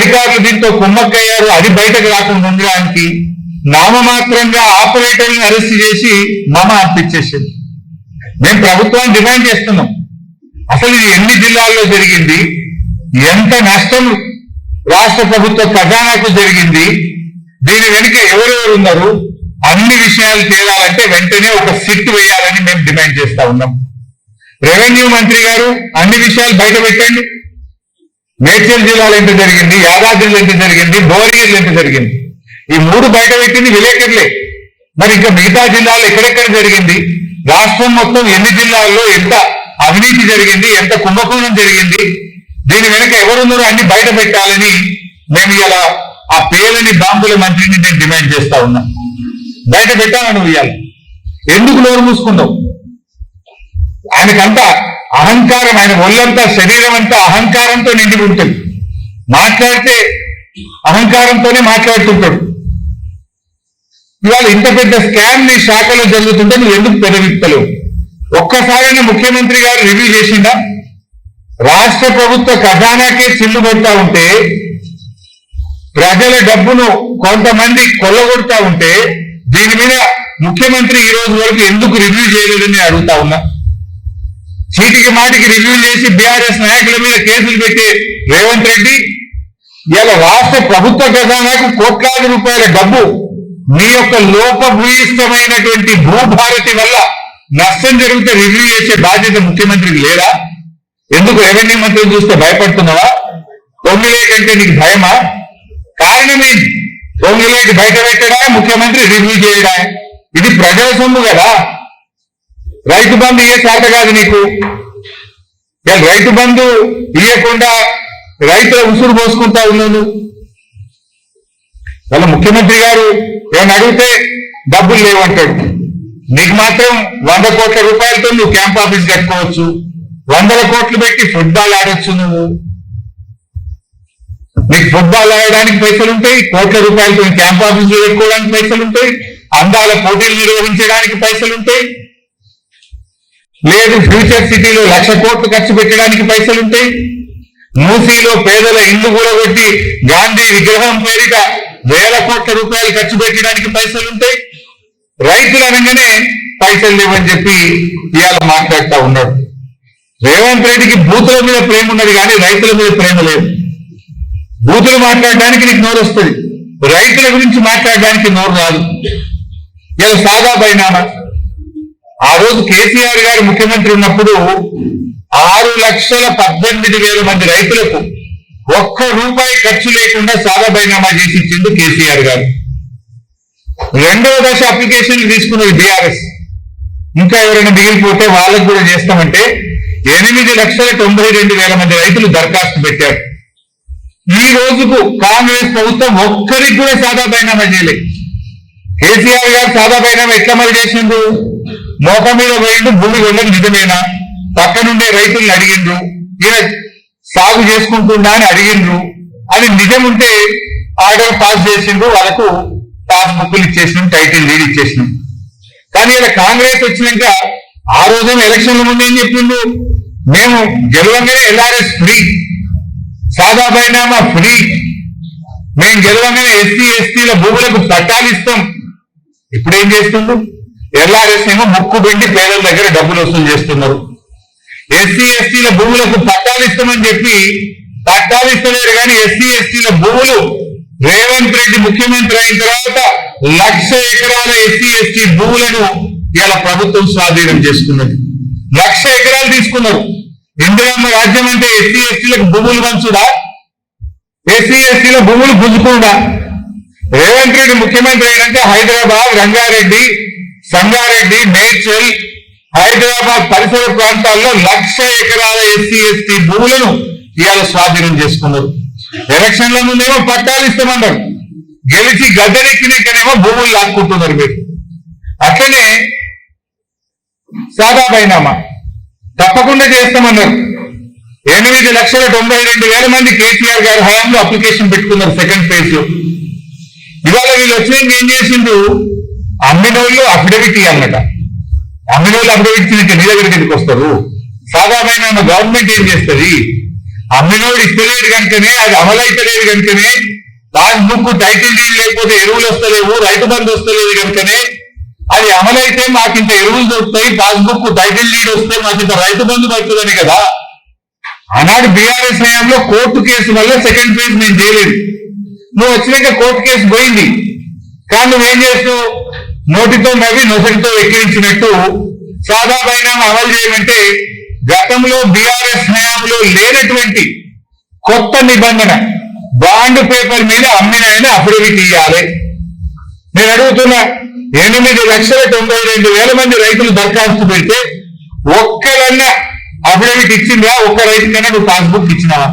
అధికారులు దీంతో కుమ్మక్కయ్యారు, అది బయటకు రాకుండా ఉండడానికి నామమాత్రంగా ఆపరేటర్లను అరెస్ట్ చేసి పంపించేసింది. మేము ప్రభుత్వాన్ని డిమాండ్ చేస్తున్నాం, అసలు ఇది ఎన్ని జిల్లాల్లో జరిగింది, ఎంత నష్టం రాష్ట్ర ప్రభుత్వ ఖజానాకు జరిగింది, దీని వెనుక ఎవరెవరు ఉన్నారు, అన్ని విషయాలు తేలాలంటే వెంటనే ఒక సిట్ వేయాలని మేము డిమాండ్ చేస్తా ఉన్నాం. రెవెన్యూ మంత్రి గారు అన్ని విషయాలు బయట పెట్టండి. మేడ్చల్ జిల్లాలో ఎంత జరిగింది, యాదాద్రిలో ఎంత జరిగింది, భువనగిరిలో ఎంత జరిగింది, ఈ 3 బయట పెట్టింది విలేకరులే. మరి ఇంకా మిగతా జిల్లాలో ఎక్కడెక్కడ జరిగింది, రాష్ట్రం మొత్తం ఎన్ని జిల్లాల్లో ఎంత అవినీతి జరిగింది, ఎంత కుంభకోణం జరిగింది, దీని వెనుక ఎవరున్నారో అన్ని బయట పెట్టాలని మేము ఇలా ఆ పేలని బాంబుల మంత్రిని నేను డిమాండ్ చేస్తా ఉన్నా. బయట పెట్టాలని ఇవ్వాలి. ఎందుకు నోరు మూసుకుందాం? ఆయనకంతా అహంకారం, ఆయన ఒళ్ళంతా శరీరం అంతా అహంకారంతో నిండి ఉంటుంది. మాట్లాడితే అహంకారంతోనే మాట్లాడుతుంటాడు. ఇవాళ ఇంత పెద్ద స్కామ్ ని శాఖలో జరుగుతుంటే నువ్వు ఎందుకు పెదవిత్తలేవు? ఒక్కసారైనా ముఖ్యమంత్రి గారు రివ్యూ చేసిందా? రాష్ట్ర ప్రభుత్వ ఖజానాకే చిల్లు కొడతా ఉంటే, ప్రజల డబ్బును కొంతమంది కొల్లగొడతా ఉంటే, దీని మీద ముఖ్యమంత్రి ఈ రోజు వరకు ఎందుకు రివ్యూ చేయలేదని అడుగుతా ఉన్నా. చీటికి మాటికి రివ్యూ చేసి బీఆర్ఎస్ నాయకుల మీద కేసులు పెట్టే రేవంత్ రెడ్డి ఇలా రాష్ట్ర ప్రభుత్వ ఖజానాకు కోట్లాది రూపాయల డబ్బు మీ యొక్క లోపభూయిష్టమైనటువంటి భూభారతి వల్ల నష్టం జరిగితే రివ్యూ చేసే బాధ్యత ముఖ్యమంత్రికి లేదా? ఎందుకు రెవెన్యూ మంత్రిని చూస్తే భయపడుతున్నావా? పొంగిలేటి అంటే నీకు భయమా? కారణమే పొంగిలేటి బయట పెట్టడా, ముఖ్యమంత్రి రివ్యూ చేయడా? ఇది ప్రజల సొమ్ము కదా. రైతు బంధు ఇయ్యే చేత కాదు నీకు. రైతు బంధు ఇయ్యకుండా రైతుల ఉసురు పోసుకుంటా ఉన్నాను. వాళ్ళ ముఖ్యమంత్రి గారు ఏమైనా అడిగితే డబ్బులు లేవంటాడు. నీకు మాత్రం 100 కోట్ల రూపాయలతో నువ్వు క్యాంప్ ఆఫీస్ కట్టుకోవచ్చు, 100 కోట్లు పెట్టి ఫుట్బాల్ ఆడొచ్చు. నీకు ఫుట్బాల్ ఆడడానికి పైసలు ఉంటాయి, కోట్ల రూపాయలతో క్యాంప్ ఆఫీస్ పెట్టుకోవడానికి పైసలు ఉంటాయి, అందాల పోటీలు నిర్వహించడానికి పైసలు ఉంటాయి, లేదు ఫ్యూచర్ సిటీలో 1,00,000 కోట్లు ఖర్చు పెట్టడానికి పైసలు ఉంటాయి, మూసీలో పేదల ఇల్లు కూడా కొట్టి గాంధీ విగ్రహం పేరిట 1,000 కోట్ల రూపాయలు ఖర్చు పెట్టడానికి పైసలు ఉంటాయి. రైతులు అనగానే పైసలు లేవని చెప్పి ఇవాళ మాట్లాడుతూ ఉన్నాడు. రేవంత్ రెడ్డికి బూతుల మీద ప్రేమ ఉన్నది కానీ రైతుల మీద ప్రేమ లేదు. బూతులు మాట్లాడడానికి నీకు నోరు వస్తుంది, రైతుల గురించి మాట్లాడడానికి నోరు రాదు. ఇలా సాదా బైనామా. ఆ రోజు కేసీఆర్ గారు ముఖ్యమంత్రి ఉన్నప్పుడు 6,18,000 మంది రైతులకు ₹1 ఖర్చు లేకుండా సాదా బైనామా చేసి ఇచ్చిండు కేసీఆర్ గారు. 2వ దశ అప్లికేషన్లు తీసుకున్నది బీఆర్ఎస్. ఇంకా ఎవరైనా మిగిలిపోతే వాళ్ళకు కూడా చేస్తామంటే 8,92,000 మంది రైతులు దరఖాస్తు పెట్టారు. ఈ రోజుకు కాంగ్రెస్ ప్రభుత్వం ఒక్కరికి కూడా సాదా బైనామా చేయలేదు. కేసీఆర్ గారు సాదా బైనామా ఎట్లా మరి చేసిండ్రు? మోక మీద పోయిండు, భూమి వెళ్ళని నిజమేనా? పక్కనుండే రైతులను అడిగిండ్రు, ఈయన సాగు చేసుకుంటుందా అని అడిగిండ్రు. అది నిజం ఉంటే ఆర్డర్ పాస్ చేసిండ్రు, వాళ్ళకు పాస్ బుక్లు ఇచ్చేసినాం, టైటిల్ డీడ్ ఇచ్చేసినాం. కానీ ఇలా కాంగ్రెస్ వచ్చినాక ఆ రోజు ఎలక్షన్ల ముందు ఏం చెప్పిండు? మేము గెలవంగానే ఎల్ఆర్ఎస్ ఫ్రీ, సాదా బైనామా ఫ్రీ, మేము గెలవంగానే ఎస్సీ ఎస్టీల భూములకు పట్టాలు ఇస్తాం. ఇప్పుడు ఏం చేస్తుండ్రు? ఎల్ఆర్ఎస్ ఏమో ముక్కు పిండి పేదల దగ్గర డబ్బులు వసూలు చేస్తున్నారు. ఎస్సీ ఎస్టీల భూములకు పట్టాలు ఇస్తామని చెప్పి పట్టాలు ఇస్తలేరు. కానీ ఎస్సీ ఎస్టీల భూములు రేవంత్ రెడ్డి ముఖ్యమంత్రి అయిన తర్వాత 1,00,000 ఎకరాల ఎస్సీ ఎస్టీ భూములను ఇలా ప్రభుత్వం స్వాధీనం చేసుకున్నది. 1,00,000 ఎకరాలు తీసుకున్నారు. ఇందిరమ్మ రాజ్యం అంటే ఎస్సీ ఎస్టీలకు భూములు పంచుడా? ఎస్సీ ఎస్టీల భూములు గుంజుకుండా? రేవంత్ రెడ్డి ముఖ్యమంత్రి అయినంటే హైదరాబాద్, రంగారెడ్డి, సంగారెడ్డి, మేడ్చల్, హైదరాబాద్ పరిసర ప్రాంతాల్లో 1,00,000 ఎకరాల ఎస్సీ ఎస్టీ భూములను ఇవాళ స్వాధీనం చేసుకున్నారు. ఎలక్షన్ల ముందేమో పట్టాలు ఇస్తామన్నారు, గెలిచి గద్దెనెక్కినాకనేమో భూములు లాక్కుంటున్నారు మీరు. అట్లనే సాదా బైనామా తప్పకుండా చేస్తామన్నారు. 8,92,000 మంది కేసీఆర్ గారి హయాంలో అప్లికేషన్ పెట్టుకున్నారు సెకండ్ ఫేజ్ లో. ఇవాళ వీళ్ళు వచ్చినాక ఏం చేసిండు? అమ్మినోళ్ళు అఫిడవిట్ అన్నట. అమ్మినోళ్ళు అఫిడవిట్ నీ దగ్గరికి ఎందుకు వస్తారు? సాదా బైనామా గవర్నమెంట్ ఏం చేస్తుంది? అమ్మినోడు ఇస్తలేడు కనుకనే, అది అమలైతలేదు కనుకనే, పాస్బుక్ టైటిల్ డీడ్ లేకపోతే ఎరువులు వస్తలేవు, రైతు బంధు వస్తలేదు కనుకనే, అది అమలైతే మాకు ఇంత ఎరువులు దొరుకుతాయి, పాస్బుక్ టైటిల్ డీడ్ వస్తే మాకు ఇంత రైతు బంధు పడుతుందని కదా. ఆనాడు బీఆర్ఎస్ హయాంలో కోర్టు కేసు వల్ల సెకండ్ ఫేజ్ నేను చేయలేదు. నువ్వు వచ్చినాక కోర్టు కేసు పోయింది. కానీ నువ్వేం చేస్తావు? నోటితో నవ్వి నొసటితో ఎక్కిరించినట్టు సాదా బైనామా అమలు చేయమంటే గతంలో బీఆర్ఎస్ హయాంలో లేనటువంటి కొత్త నిబంధన, బాండ్ పేపర్ మీద అమ్మిన ఆయన అఫిడవిట్ ఇవ్వాలి. నేను అడుగుతున్నా, 8,92,000 మంది రైతులు దరఖాస్తు పెడితే ఒక్కరన్నా అఫిడవిట్ ఇచ్చిందా? ఒక్క రైతుకైనా నువ్వు పాస్బుక్ ఇచ్చినావా?